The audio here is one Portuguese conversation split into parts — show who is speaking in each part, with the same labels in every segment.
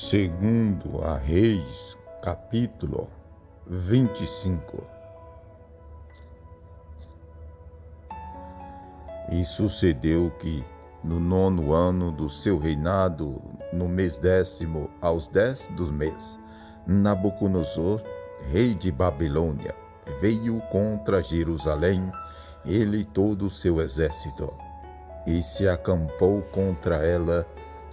Speaker 1: Segundo a Reis, capítulo 25. E sucedeu que, no 9º ano do seu reinado, no mês 10º, aos 10 do mês, Nabucodonosor, rei de Babilônia, veio contra Jerusalém, ele e todo o seu exército, e se acampou contra ela,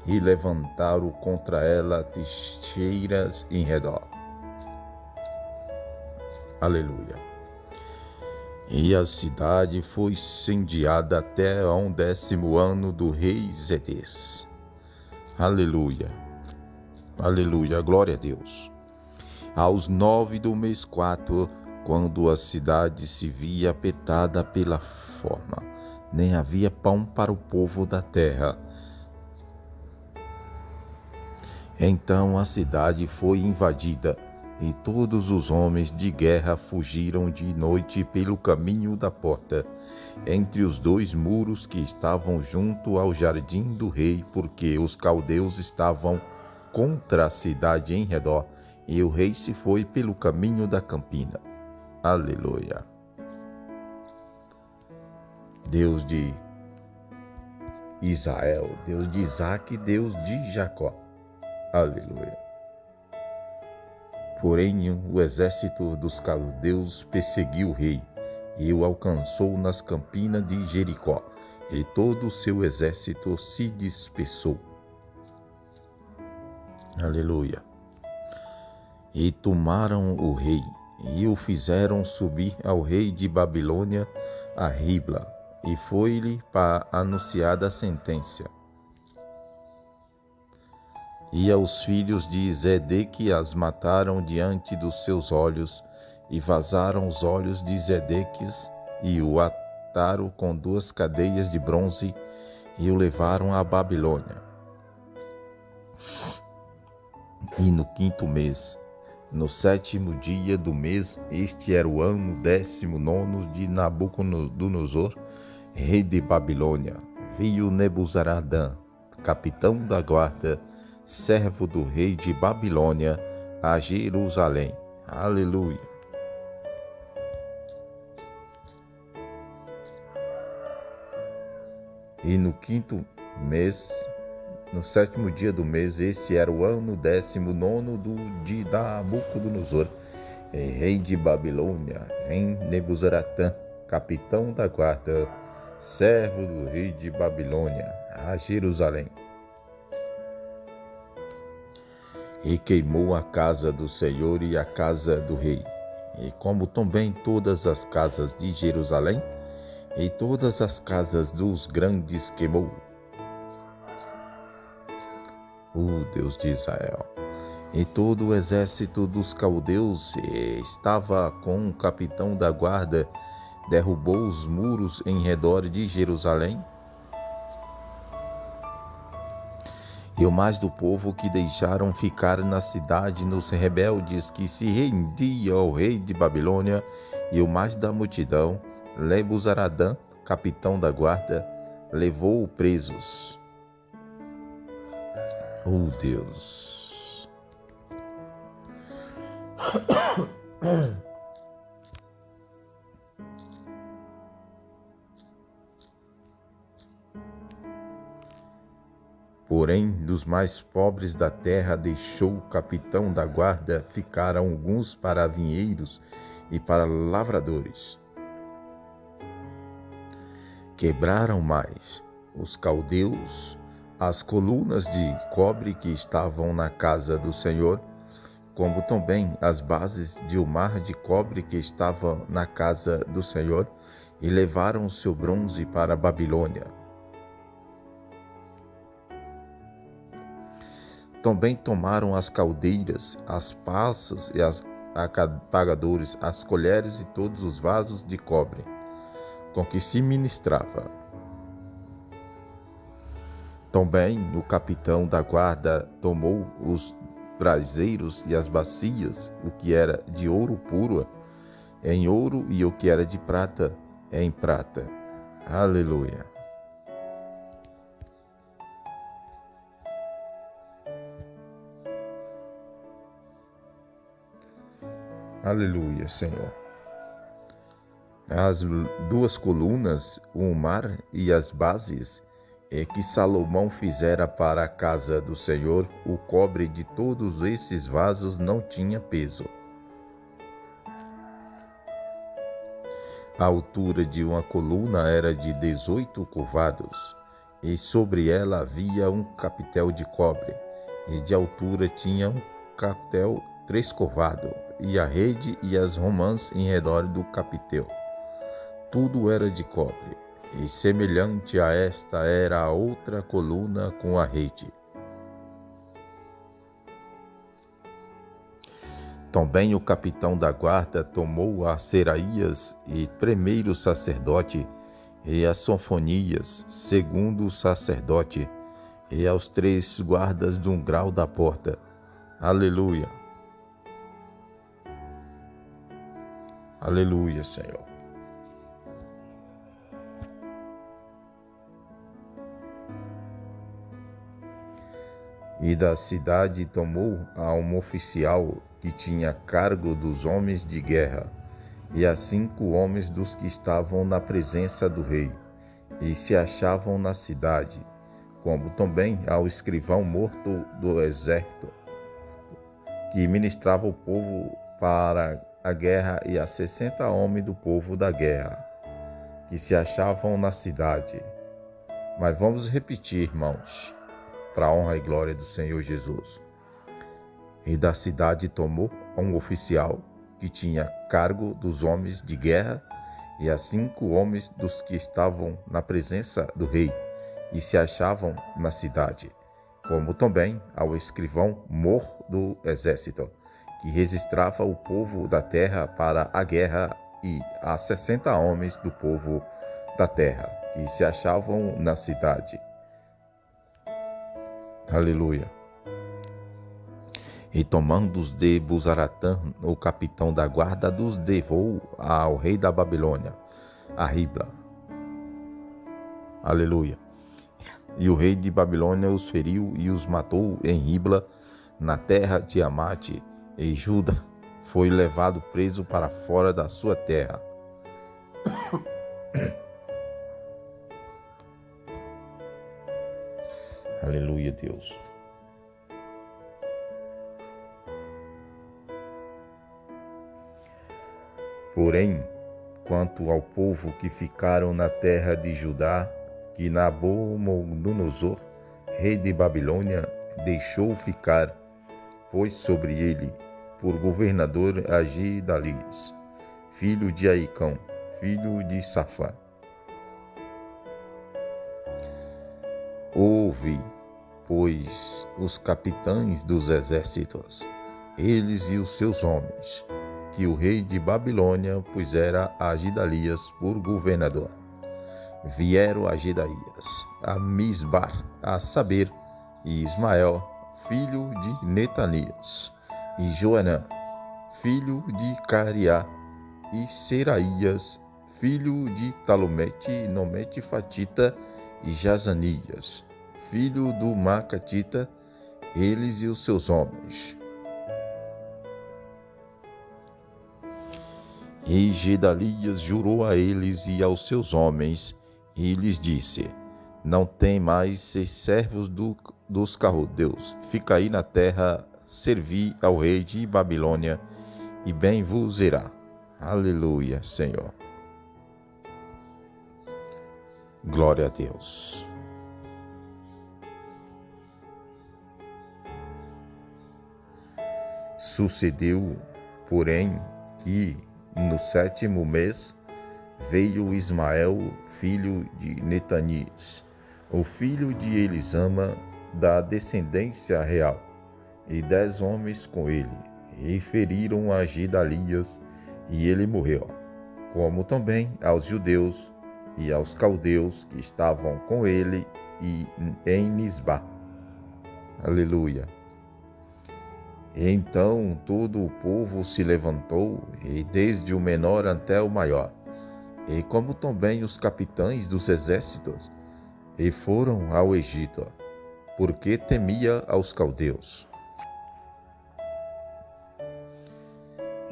Speaker 1: e levantaram contra ela trincheiras em redor. Aleluia. E a cidade foi incendiada até ao 10º ano do rei Zedequias. Aleluia. Aleluia. Glória a Deus. Aos 9 do mês 4, quando a cidade se via apertada pela fome, nem havia pão para o povo da terra. Então a cidade foi invadida, e todos os homens de guerra fugiram de noite pelo caminho da porta, entre os 2 muros que estavam junto ao jardim do rei, porque os caldeus estavam contra a cidade em redor, e o rei se foi pelo caminho da campina. Aleluia. Deus de Israel, Deus de Isaque, Deus de Jacó. Aleluia. Porém, o exército dos caldeus perseguiu o rei, e o alcançou nas campinas de Jericó, e todo o seu exército se dispersou. Aleluia. E tomaram o rei, e o fizeram subir ao rei de Babilônia a Ribla, e foi-lhe anunciada a sentença. E aos filhos de Zedequias mataram diante dos seus olhos, e vazaram os olhos de Zedequias, e o ataram com 2 cadeias de bronze, e o levaram à Babilônia. E no 5º mês, no 7º dia do mês, este era o ano 19º de Nabucodonosor, rei de Babilônia, veio Nebuzaradã, capitão da guarda, servo do rei de Babilônia, a Jerusalém. Aleluia. E no 5º mês, no 7º dia do mês, este era o ano 19º de Nabucodonosor, rei de Babilônia, vem Nebuzaradã, capitão da guarda, servo do rei de Babilônia, a Jerusalém. E queimou a casa do Senhor e a casa do rei, e como também todas as casas de Jerusalém, e todas as casas dos grandes queimou. O Deus de Israel. E todo o exército dos caldeus estava com o capitão da guarda, derrubou os muros em redor de Jerusalém. E o mais do povo que deixaram ficar na cidade nos rebeldes que se rendiam ao rei de Babilônia, e o mais da multidão, Nebuzaradã, capitão da guarda, levou presos. Oh Deus! Porém, dos mais pobres da terra deixou o capitão da guarda ficar alguns para vinheiros e para lavradores. Quebraram mais os caldeus as colunas de cobre que estavam na casa do Senhor, como também as bases de um mar de cobre que estavam na casa do Senhor, e levaram o seu bronze para a Babilônia. Também tomaram as caldeiras, as passas e as apagadores, as colheres e todos os vasos de cobre com que se ministrava. Também o capitão da guarda tomou os braseiros e as bacias, o que era de ouro puro em ouro e o que era de prata em prata. Aleluia. Aleluia, Senhor. As duas colunas, o mar e as bases, que Salomão fizera para a casa do Senhor, o cobre de todos esses vasos não tinha peso. A altura de uma coluna era de 18 covados, e sobre ela havia um capitel de cobre, e de altura tinha um capitel 3 covados, e a rede e as romãs em redor do capitel. Tudo era de cobre, e semelhante a esta era a outra coluna com a rede. Também o capitão da guarda tomou a Seraías e primeiro sacerdote, e a Sofonias, segundo sacerdote, e aos 3 guardas de um grau da porta. Aleluia. Aleluia, Senhor. E da cidade tomou a um oficial que tinha cargo dos homens de guerra, e a 5 homens dos que estavam na presença do rei, e se achavam na cidade, como também ao escrivão morto do exército, que ministrava o povo para a guerra, e a 60 homens do povo da guerra, que se achavam na cidade. Mas vamos repetir, irmãos, para a honra e glória do Senhor Jesus. E da cidade tomou um oficial que tinha cargo dos homens de guerra, e a 5 homens dos que estavam na presença do rei, e se achavam na cidade, como também ao escrivão mor do exército, que registrava o povo da terra para a guerra, e a 60 homens do povo da terra, que se achavam na cidade. Aleluia. E tomando-os de Buzaratã, o capitão da guarda dos levou ao rei da Babilônia, a Ribla. Aleluia. E o rei de Babilônia os feriu e os matou em Ribla, na terra de Amate, e Judá foi levado preso para fora da sua terra. Aleluia, Deus. Porém, quanto ao povo que ficaram na terra de Judá, que Nabucodonosor, rei de Babilônia, deixou ficar, pôs sobre ele por governador a Gedalias, filho de Aicão, filho de Safã. Ouve, pois, os capitães dos exércitos, eles e os seus homens, que o rei de Babilônia pusera a Gedalias por governador. Vieram a Gedaías, a Misbar, a saber, e Ismael, filho de Netanias, e Joanã, filho de Cariá, e Seraías, filho de Talomete, Nomete Fatita, e Jazanias, filho do Macatita, eles e os seus homens. E Gedalias jurou a eles e aos seus homens, e lhes disse: não tem mais 6 servos dos caldeus, ficai na terra, servi ao rei de Babilônia, e bem vos irá. Aleluia, Senhor. Glória a Deus. Sucedeu, porém, que no 7º mês veio Ismael, filho de Netanias, o filho de Elisama, da descendência real, e 10 homens com ele, e feriram a Gedalias, e ele morreu, como também aos judeus e aos caldeus que estavam com ele e em Nisbá. Aleluia. E então todo o povo se levantou, e desde o menor até o maior, e como também os capitães dos exércitos, e foram ao Egito, porque temia aos caldeus.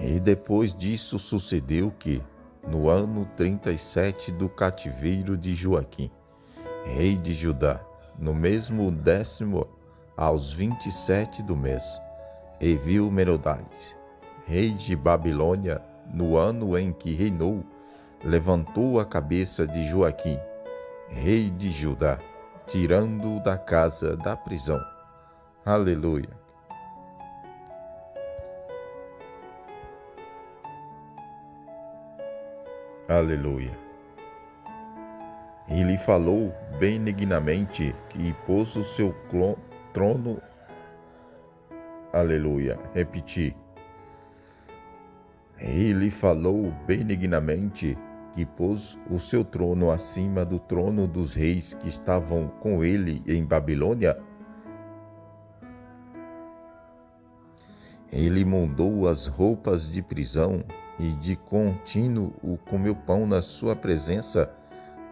Speaker 1: E depois disso sucedeu que, no ano 37 do cativeiro de Joaquim, rei de Judá, no mesmo 10º aos 27 do mês, Evil-Merodach, rei de Babilônia, no ano em que reinou, levantou a cabeça de Joaquim, rei de Judá, tirando-o da casa da prisão. Aleluia. Aleluia. E lhe falou benignamente e pôs o seu trono. Aleluia. Repeti. E lhe falou benignamente que pôs o seu trono acima do trono dos reis que estavam com ele em Babilônia. Ele mondou as roupas de prisão e de contínuo comeu pão na sua presença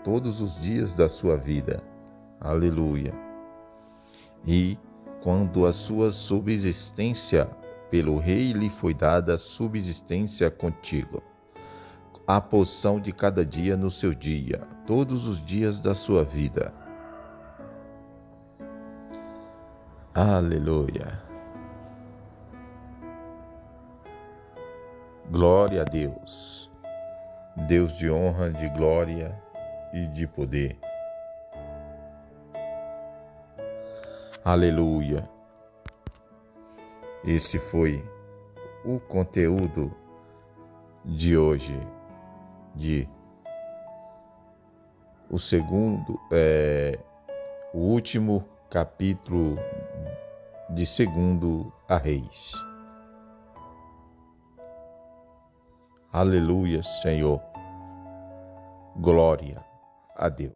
Speaker 1: todos os dias da sua vida. Aleluia. E quando a sua subsistência pelo rei lhe foi dada subsistência contigo, a porção de cada dia no seu dia, todos os dias da sua vida. Aleluia. Glória a Deus, Deus de honra, de glória e de poder. Aleluia. Esse foi o conteúdo de hoje, o último capítulo de 2 a Reis. Aleluia, Senhor. Glória a Deus.